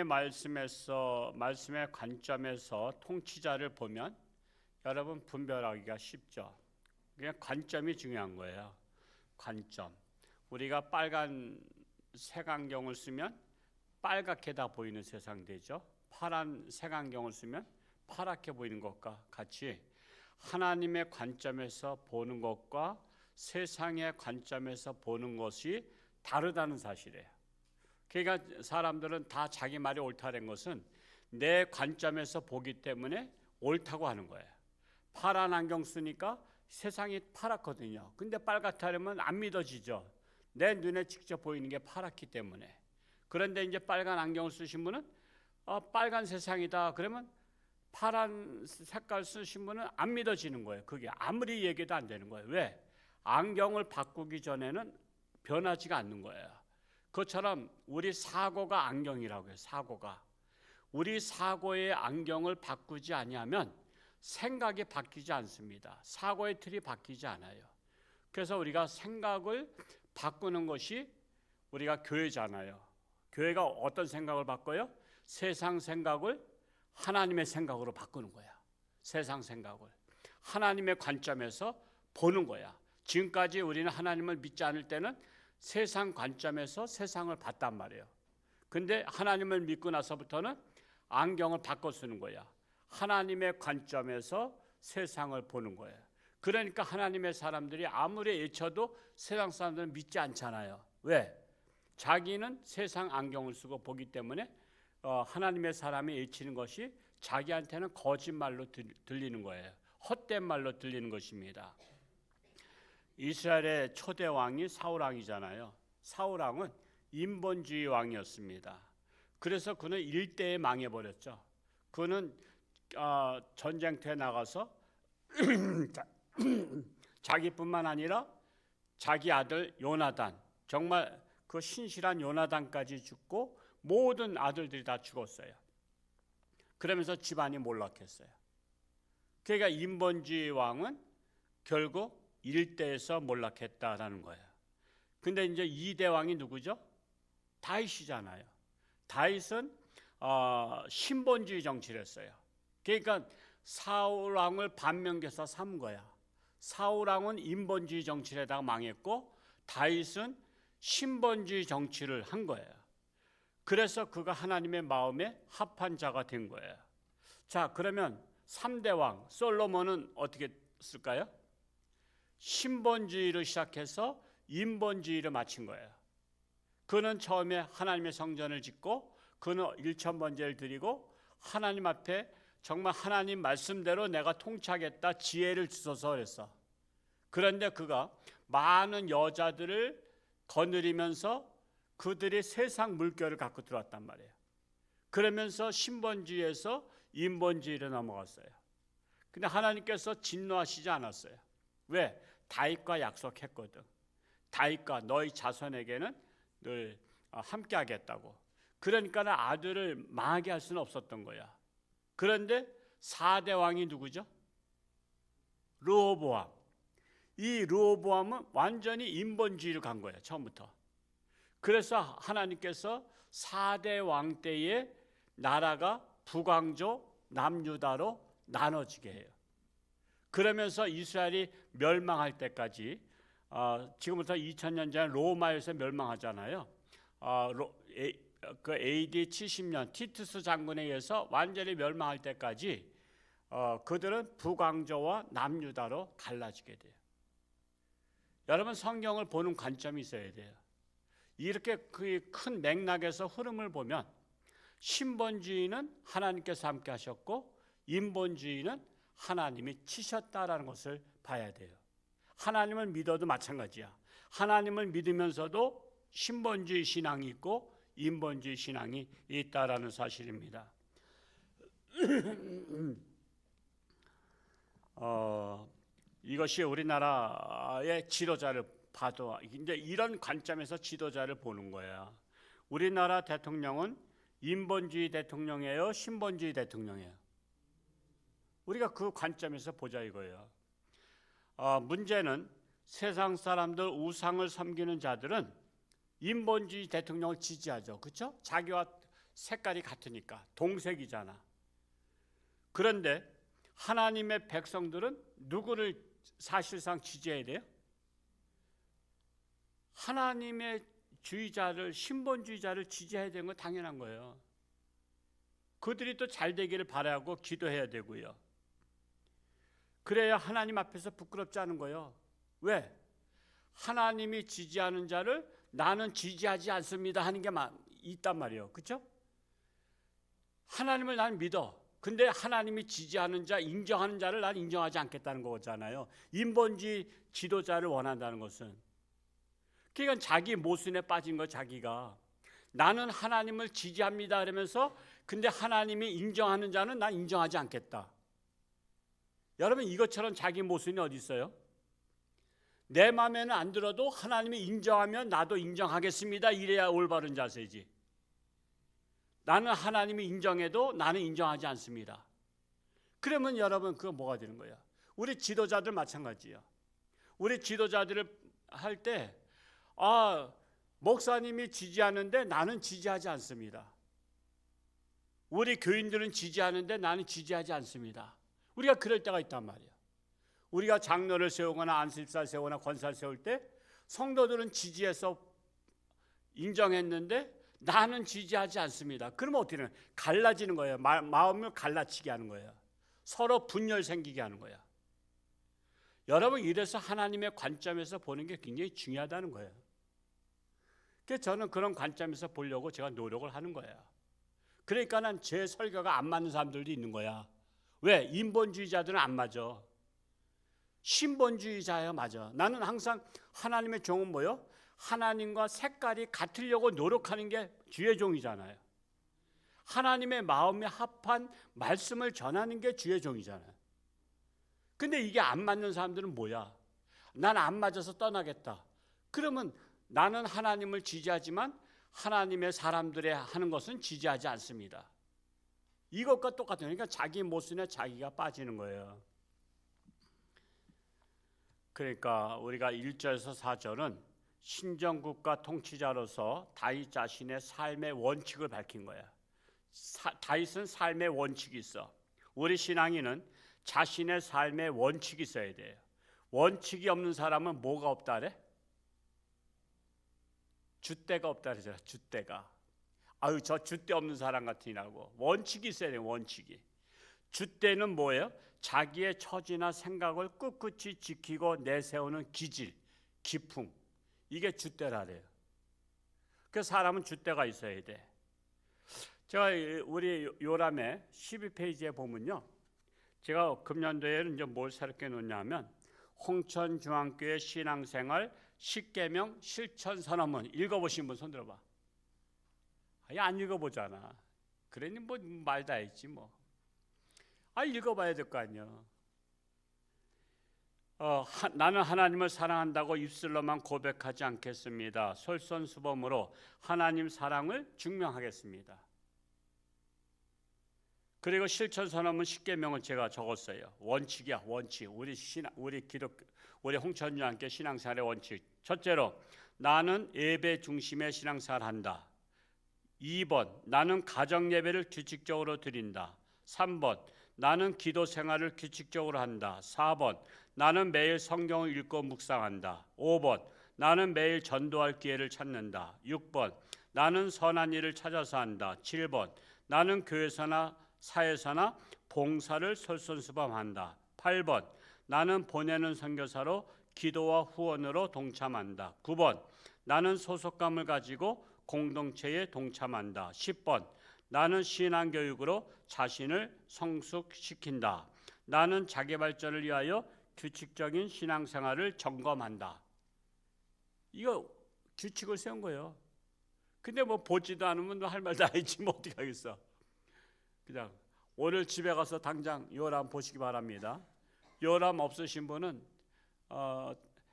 말씀의 관점에서 통치자를 보면 여러분 분별하기가 쉽죠. 그냥 관점이 중요한 거예요. 관점. 우리가 빨간 색안경을 쓰면 빨갛게 다 보이는 세상 되죠. 파란 색안경을 쓰면 파랗게 보이는 것과 같이 하나님의 관점에서 보는 것과 세상의 관점에서 보는 것이 다르다는 사실이에요. 그러니까 사람들은 다 자기 말이 옳다는 것은 내 관점에서 보기 때문에 옳다고 하는 거예요. 파란 안경 쓰니까 세상이 파랗거든요. 근데 빨갛다면 안 믿어지죠. 내 눈에 직접 보이는 게 파랗기 때문에. 그런데 이제 빨간 안경을 쓰신 분은 빨간 세상이다 그러면 파란 색깔 쓰신 분은 안 믿어지는 거예요. 그게 아무리 얘기도 안 되는 거예요. 왜? 안경을 바꾸기 전에는 변하지가 않는 거예요. 그것처럼 우리 사고가 안경이라고 해요. 사고가. 우리 사고의 안경을 바꾸지 아니하면 생각이 바뀌지 않습니다. 사고의 틀이 바뀌지 않아요. 그래서 우리가 생각을 바꾸는 것이 우리가 교회잖아요. 교회가 어떤 생각을 바꿔요? 세상 생각을 하나님의 생각으로 바꾸는 거야. 세상 생각을 하나님의 관점에서 보는 거야. 지금까지 우리는 하나님을 믿지 않을 때는 세상 관점에서 세상을 봤단 말이에요. 근데 하나님을 믿고 나서부터는 안경을 바꿔 쓰는 거야. 하나님의 관점에서 세상을 보는 거예요. 그러니까 하나님의 사람들이 아무리 외쳐도 세상 사람들은 믿지 않잖아요. 왜? 자기는 세상 안경을 쓰고 보기 때문에 하나님의 사람이 외치는 것이 자기한테는 거짓말로 들리는 거예요. 헛된 말로 들리는 것입니다. 이스라엘의 초대 왕이 사울왕이잖아요. 사울왕은 인본주의 왕이었습니다. 그래서 그는 일대에 망해버렸죠. 그는 전쟁터에 나가서 자기뿐만 아니라 자기 아들 요나단, 정말 그 신실한 요나단까지 죽고 모든 아들들이 다 죽었어요. 그러면서 집안이 몰락했어요. 그러니까 인본주의 왕은 결국 일대에서 몰락했다라는 거예요. 근데 이제 2대 왕이 누구죠? 다윗이잖아요. 다윗은 신본주의 정치를 했어요. 그러니까 사울 왕을 반면교사 삼은 거야. 사울 왕은 인본주의 정치를 하다가 망했고 다윗은 신본주의 정치를 한 거예요. 그래서 그가 하나님의 마음에 합한 자가 된 거예요. 자, 그러면 3대 왕 솔로몬은 어떻게 쓸까요? 신본주의를 시작해서 인본주의를 마친 거예요. 그는 처음에 하나님의 성전을 짓고 그는 일천번제를 드리고 하나님 앞에 정말 하나님 말씀대로 내가 통치하겠다 지혜를 주소서 그랬어. 그런데 그가 많은 여자들을 거느리면서 그들이 세상 물결을 갖고 들어왔단 말이에요. 그러면서 신본주의에서 인본주의로 넘어갔어요. 근데 하나님께서 진노하시지 않았어요. 왜? 다윗과 약속했거든. 다윗과 너희 자손에게는 늘 함께 하겠다고. 그러니까 아들을 망하게 할 수는 없었던 거야. 그런데 4대 왕이 누구죠? 르호보암. 이 르호보암은 완전히 인본주의를 간 거예요. 처음부터. 그래서 하나님께서 4대 왕 때에 나라가 북왕조 남유다로 나눠지게 해요. 그러면서 이스라엘이 멸망할 때까지 지금부터 2000년 전에 로마에서 멸망하잖아요. 그 AD 70년 티투스 장군에 의해서 완전히 멸망할 때까지 그들은 북왕조와 남유다로 갈라지게 돼요. 여러분 성경을 보는 관점이 있어야 돼요. 이렇게 그 큰 맥락에서 흐름을 보면 신본주의는 하나님께서 함께 하셨고 인본주의는 하나님이 치셨다라는 것을 봐야 돼요. 하나님을 믿어도 마찬가지야. 하나님을 믿으면서도 신본주의 신앙이 있고 인본주의 신앙이 있다라는 사실입니다. 이것이 우리나라의 지도자를 봐도 이제 이런 관점에서 지도자를 보는 거야. 우리나라 대통령은 인본주의 대통령이에요, 신본주의 대통령이에요? 우리가 그 관점에서 보자 이거예요. 문제는 세상 사람들 우상을 섬기는 자들은 인본주의 대통령을 지지하죠. 그렇죠? 자기와 색깔이 같으니까 동색이잖아. 그런데 하나님의 백성들은 누구를 사실상 지지해야 돼요? 하나님의 주의자를, 신본주의자를 지지해야 되는 건 당연한 거예요. 그들이 또 잘 되기를 바라고 기도해야 되고요. 그래야 하나님 앞에서 부끄럽지 않은 거예요. 왜? 하나님이 지지하는 자를 나는 지지하지 않습니다 하는 게 있단 말이에요. 그렇죠? 하나님을 난 믿어. 근데 하나님이 지지하는 자, 인정하는 자를 난 인정하지 않겠다는 거잖아요. 인본주의 지도자를 원한다는 것은. 그러니까 자기 모순에 빠진 거, 자기가. 나는 하나님을 지지합니다 그러면서 근데 하나님이 인정하는 자는 난 인정하지 않겠다. 여러분, 이것처럼 자기 모순이 어디 있어요? 내 마음에는 안 들어도 하나님이 인정하면 나도 인정하겠습니다. 이래야 올바른 자세지. 나는 하나님이 인정해도 나는 인정하지 않습니다. 그러면 여러분, 그거 뭐가 되는 거야? 우리 지도자들 마찬가지야. 우리 지도자들을 할 때 목사님이 지지하는데 나는 지지하지 않습니다. 우리 교인들은 지지하는데 나는 지지하지 않습니다. 우리가 그럴 때가 있단 말이야. 우리가 장로를 세우거나 안수집사를 세우거나 권사를 세울 때 성도들은 지지해서 인정했는데 나는 지지하지 않습니다. 그러면 어떻게 되는 거예요? 갈라지는 거예요. 마음을 갈라치게 하는 거예요. 서로 분열 생기게 하는 거야. 여러분, 이래서 하나님의 관점에서 보는 게 굉장히 중요하다는 거예요. 그래서 저는 그런 관점에서 보려고 제가 노력을 하는 거예요. 그러니까 난 제 설교가 안 맞는 사람들도 있는 거야. 왜? 인본주의자들은 안 맞아. 신본주의자야 맞아. 나는 항상 하나님의 종은 뭐요? 하나님과 색깔이 같으려고 노력하는 게 주의 종이잖아요. 하나님의 마음에 합한 말씀을 전하는 게 주의 종이잖아요. 근데 이게 안 맞는 사람들은 뭐야? 난 안 맞아서 떠나겠다. 그러면 나는 하나님을 지지하지만 하나님의 사람들의 하는 것은 지지하지 않습니다. 이것과 똑같은, 그러니까 자기 모순에 자기가 빠지는 거예요. 그러니까 우리가 1절에서 4절은 신정국가 통치자로서 다윗 자신의 삶의 원칙을 밝힌 거야. 다윗은 삶의 원칙이 있어. 우리 신앙인은 자신의 삶의 원칙이 있어야 돼요. 원칙이 없는 사람은 뭐가 없다 그래? 줏대가 없다 그러잖아. 줏대가. 아유, 저 줏대 없는 사람 같으냐고. 원칙이 있어야 돼요. 원칙이. 줏대는 뭐예요? 자기의 처지나 생각을 꿋꿋이 지키고 내세우는 기질, 기풍. 이게 줏대라 그래요. 그래서 사람은 줏대가 있어야 돼. 제가 우리 요람의 12페이지에 보면요, 제가 금년도에는 이제 뭘 새롭게 놓냐면 홍천중앙교회 신앙생활 10계명 실천선언문 읽어보신 분 손 들어봐. 아니, 안 읽어보잖아. 그러니 뭐 말 다 했지 뭐. 읽어봐야 될 거 아니야. 나는 하나님을 사랑한다고 입술로만 고백하지 않겠습니다. 솔선수범으로 하나님 사랑을 증명하겠습니다. 그리고 실천선언문 10계명을 제가 적었어요. 원칙이야, 원칙. 우리 홍천중앙교회 신앙생활의 원칙. 첫째로, 나는 예배 중심의 신앙생활을 한다. 2번, 나는 가정예배를 규칙적으로 드린다. 3번, 나는 기도 생활을 규칙적으로 한다. 4번, 나는 매일 성경을 읽고 묵상한다. 5번, 나는 매일 전도할 기회를 찾는다. 6번, 나는 선한 일을 찾아서 한다. 7번, 나는 교회에서나 사회에서나 봉사를 솔선수범한다. 8번, 나는 보내는 선교사로 기도와 후원으로 동참한다. 9번, 나는 소속감을 가지고 공동체에 동참한다. 10번, 나는 신앙교육으로 자신을 성숙시킨다. 나는 자기발전을 위하여 규칙적인 신앙생활을 점검한다. 이거 규칙을 세운 거예요. 근데 뭐 보지도 않으면 할 말 다 했지 뭐 어떻게 하겠어. 그냥 오늘 집에 가서 당장 요람 보시기 바랍니다. 요람 없으신 분은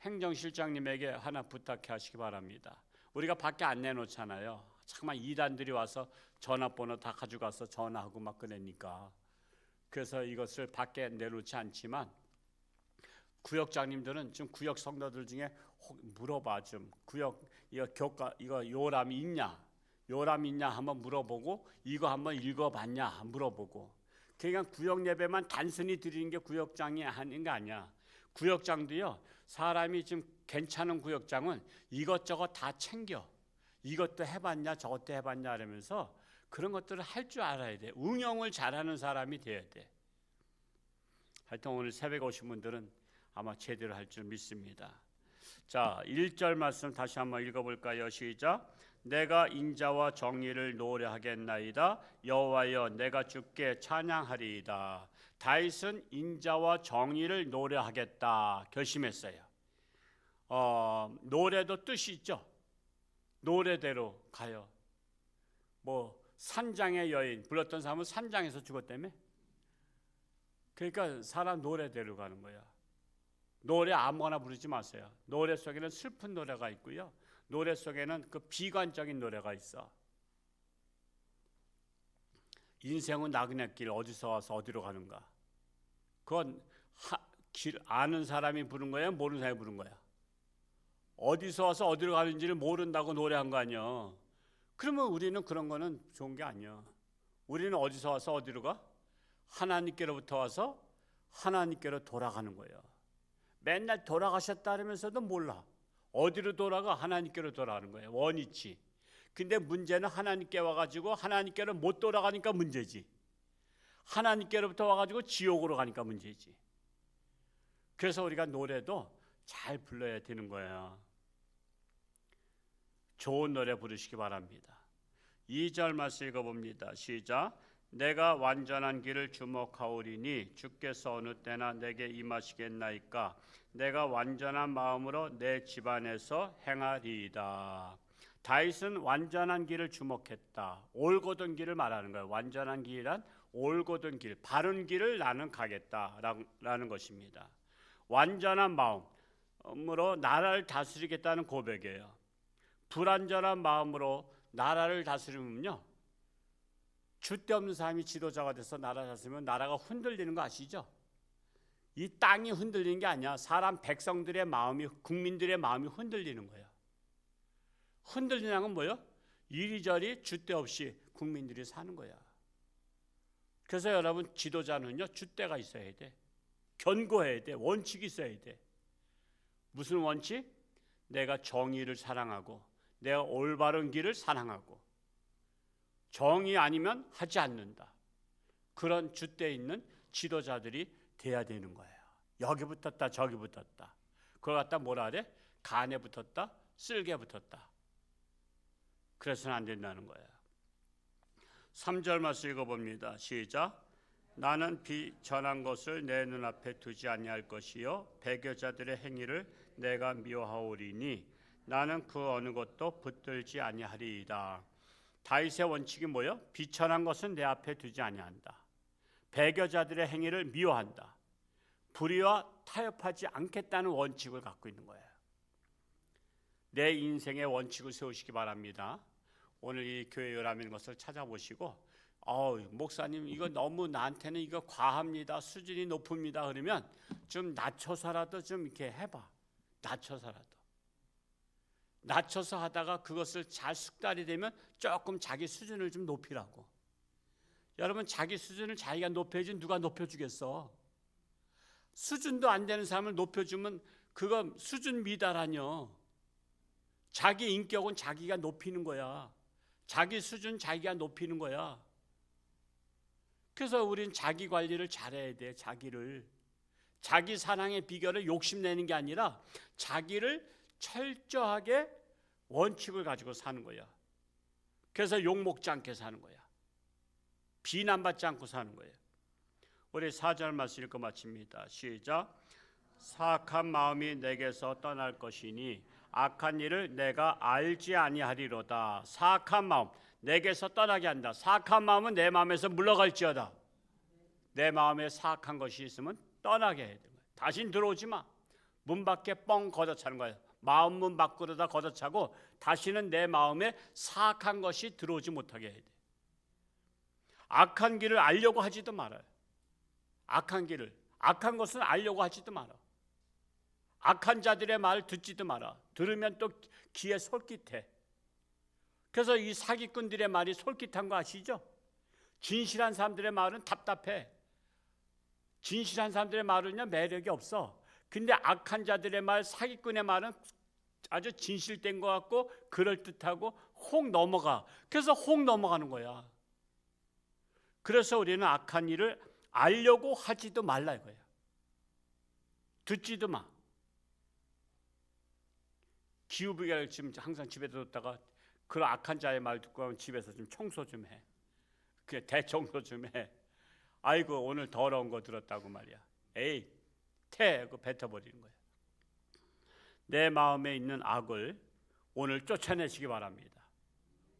행정실장님에게 하나 부탁해 하시기 바랍니다. 우리가 밖에 안 내놓잖아요. 잠깐만 이단들이 와서 전화번호 다 가져가서 전화하고 막 그러니까. 그래서 이것을 밖에 내놓지 않지만 구역장님들은 지금 구역 성도들 중에 물어봐 좀 구역 이거 교과 이거 요람이 있냐? 요람 있냐 한번 물어보고 이거 한번 읽어봤냐 물어보고. 그러니까 구역 예배만 단순히 드리는 게 구역장이 하는 거 아니야. 구역장도요, 사람이 좀 괜찮은 구역장은 이것저것 다 챙겨. 이것도 해봤냐 저것도 해봤냐 하면서 그런 것들을 할 줄 알아야 돼. 응용을 잘하는 사람이 돼야 돼. 하여튼 오늘 새벽에 오신 분들은 아마 제대로 할 줄 믿습니다. 자, 1절 말씀 다시 한번 읽어볼까요? 시작. 내가 인자와 정의를 노래하겠나이다. 여호와여, 내가 주께 찬양하리이다. 다윗은 인자와 정의를 노래하겠다 결심했어요. 노래도 뜻이 있죠. 노래대로 가요. 뭐 산장의 여인 불렀던 사람은 산장에서 죽었다며. 그러니까 사람 노래대로 가는 거야. 노래 아무거나 부르지 마세요. 노래 속에는 슬픈 노래가 있고요. 노래 속에는 그 비관적인 노래가 있어. 인생은 나그네 길, 어디서 와서 어디로 가는가. 그건 길 아는 사람이 부른 거야, 모르는 사람이 부른 거야. 어디서 와서 어디로 가는지를 모른다고 노래한 거 아니야. 그러면 우리는 그런 거는 좋은 게 아니야. 우리는 어디서 와서 어디로 가? 하나님께로부터 와서 하나님께로 돌아가는 거예요. 맨날 돌아가셨다 하면서도 몰라. 어디로 돌아가? 하나님께로 돌아가는 거예요. 원위치. 근데 문제는 하나님께 와가지고 하나님께로 못 돌아가니까 문제지. 하나님께로부터 와가지고 지옥으로 가니까 문제지. 그래서 우리가 노래도 잘 불러야 되는 거예요. 좋은 노래 부르시기 바랍니다. 2절 말씀 읽어봅니다. 시작. 내가 완전한 길을 주목하오리니 주께서 어느 때나 내게 임하시겠나이까. 내가 완전한 마음으로 내 집안에서 행하리이다. 다윗은 완전한 길을 주목했다. 올곧은 길을 말하는 거예요. 완전한 길이란 올곧은 길, 바른 길을 나는 가겠다라는 것입니다. 완전한 마음으로 나라를 다스리겠다는 고백이에요. 불완전한 마음으로 나라를 다스리면요, 줏대 없는 사람이 지도자가 돼서 나라 다스리면 나라가 흔들리는 거 아시죠? 이 땅이 흔들리는 게 아니야. 사람 백성들의 마음이, 국민들의 마음이 흔들리는 거예요. 흔들리는 건 뭐예요? 이리저리 줏대 없이 국민들이 사는 거야. 그래서 여러분, 지도자는요, 줏대가 있어야 돼. 견고해야 돼. 원칙이 있어야 돼. 무슨 원칙? 내가 정의를 사랑하고 내가 올바른 길을 사랑하고 정의 아니면 하지 않는다. 그런 줏대에 있는 지도자들이 돼야 되는 거예요. 여기 붙었다 저기 붙었다. 그걸 갖다 뭐라 그래? 간에 붙었다 쓸개 붙었다. 그래서는 안 된다는 거예요. 3절 말씀 읽어봅니다. 시작. 나는 비천한 것을 내 눈앞에 두지 아니할 것이요 배교자들의 행위를 내가 미워하오리니 나는 그 어느 것도 붙들지 아니하리이다. 다윗의 원칙이 뭐예요? 비천한 것은 내 앞에 두지 아니한다. 배교자들의 행위를 미워한다. 불의와 타협하지 않겠다는 원칙을 갖고 있는 거예요. 내 인생의 원칙을 세우시기 바랍니다. 오늘 이 교회 요람인 것을 찾아보시고 목사님 이거 너무 나한테는 이거 과합니다. 수준이 높습니다. 그러면 좀 낮춰서라도 좀 이렇게 해봐. 낮춰서 하다가 그것을 잘 숙달이 되면 조금 자기 수준을 좀 높이라고. 여러분, 자기 수준을 자기가 높여야지 누가 높여주겠어. 수준도 안 되는 사람을 높여주면 그거 수준 미달하뇨. 자기 인격은 자기가 높이는 거야. 자기 수준 자기가 높이는 거야. 그래서 우린 자기 관리를 잘해야 돼. 자기 사랑의 비결을 욕심내는 게 아니라 자기를 철저하게 원칙을 가지고 사는 거야. 그래서 욕먹지 않게 사는 거야. 비난받지 않고 사는 거예요. 우리 4절 말씀 읽고 마칩니다. 시작. 사악한 마음이 내게서 떠날 것이니 악한 일을 내가 알지 아니하리로다. 사악한 마음 내게서 떠나게 한다. 사악한 마음은 내 마음에서 물러갈지어다. 내 마음에 사악한 것이 있으면 떠나게 해야 되는 거야. 다신 들어오지 마. 문 밖에 뻥 걷어차는 거야. 마음 문 밖으로다 걷어차고 다시는 내 마음에 사악한 것이 들어오지 못하게 해야 돼. 악한 길을 알려고 하지도 말아요. 악한 것은 알려고 하지도 마라. 악한 자들의 말을 듣지도 마라. 들으면 또 귀에 솔깃해. 그래서 이 사기꾼들의 말이 솔깃한 거 아시죠? 진실한 사람들의 말은 답답해. 진실한 사람들의 말은요 매력이 없어. 근데 악한 자들의 말, 사기꾼의 말은 아주 진실된 것 같고 그럴듯하고 혹 넘어가. 그래서 혹 넘어가는 거야. 그래서 우리는 악한 일을 알려고 하지도 말라 이거야. 듣지도 마. 기후비가 지금 항상 집에 뒀다가 그런 악한 자의 말 듣고 하면 집에서 좀 청소 좀 해. 그냥 대청소 좀 해. 아이고 오늘 더러운 거 들었다고 말이야. 에이 태고 뱉어버리는 거야. 내 마음에 있는 악을 오늘 쫓아내시기 바랍니다.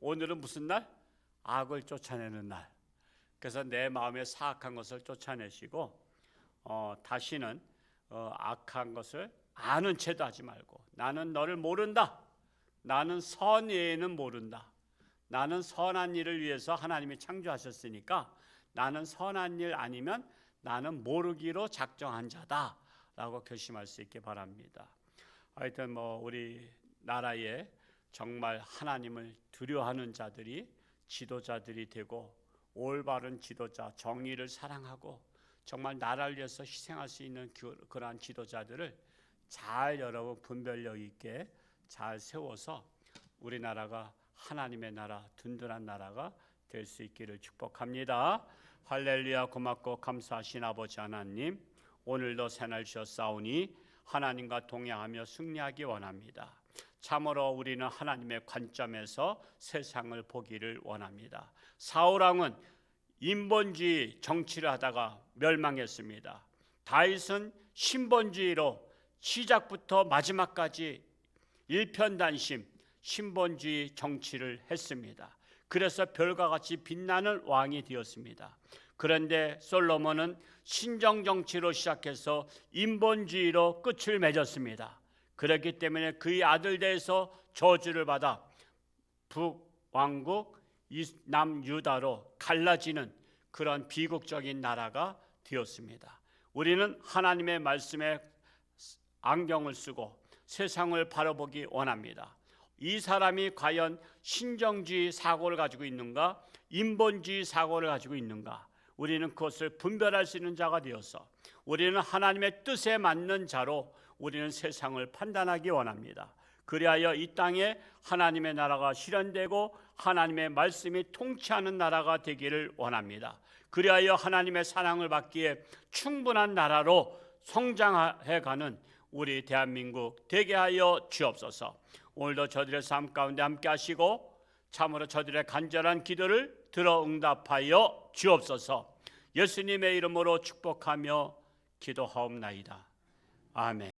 오늘은 무슨 날? 악을 쫓아내는 날. 그래서 내 마음에 사악한 것을 쫓아내시고 다시는 악한 것을 아는 채도 하지 말고 나는 너를 모른다. 나는 선 외에는 모른다. 나는 선한 일을 위해서 하나님이 창조하셨으니까 나는 선한 일 아니면 나는 모르기로 작정한 자다 라고 결심할 수 있게 바랍니다. 하여튼 우리 나라에 정말 하나님을 두려워하는 자들이 지도자들이 되고 올바른 지도자, 정의를 사랑하고 정말 나라를 위해서 희생할 수 있는 그러한 지도자들을 잘 여러분 분별력 있게 잘 세워서 우리나라가 하나님의 나라, 든든한 나라가 될 수 있기를 축복합니다. 할렐루야. 고맙고 감사하신 아버지 하나님, 오늘도 새날 주셨사오니 하나님과 동행하며 승리하기 원합니다. 참으로 우리는 하나님의 관점에서 세상을 보기를 원합니다. 사울왕은 인본주의 정치를 하다가 멸망했습니다. 다윗은 신본주의로 시작부터 마지막까지 일편단심 신본주의 정치를 했습니다. 그래서 별과 같이 빛나는 왕이 되었습니다. 그런데 솔로몬은 신정정치로 시작해서 인본주의로 끝을 맺었습니다. 그렇기 때문에 그의 아들들에서 저주를 받아 북왕국 남유다로 갈라지는 그런 비극적인 나라가 되었습니다. 우리는 하나님의 말씀에 안경을 쓰고 세상을 바라보기 원합니다. 이 사람이 과연 신정주의 사고를 가지고 있는가, 인본주의 사고를 가지고 있는가, 우리는 그것을 분별할 수 있는 자가 되어서 우리는 하나님의 뜻에 맞는 자로 우리는 세상을 판단하기 원합니다. 그리하여 이 땅에 하나님의 나라가 실현되고 하나님의 말씀이 통치하는 나라가 되기를 원합니다. 그리하여 하나님의 사랑을 받기에 충분한 나라로 성장해가는 우리 대한민국 되게 하여 주옵소서. 오늘도 저들의 삶 가운데 함께 하시고 참으로 저들의 간절한 기도를 들어 응답하여 주옵소서. 예수님의 이름으로 축복하며 기도하옵나이다. 아멘.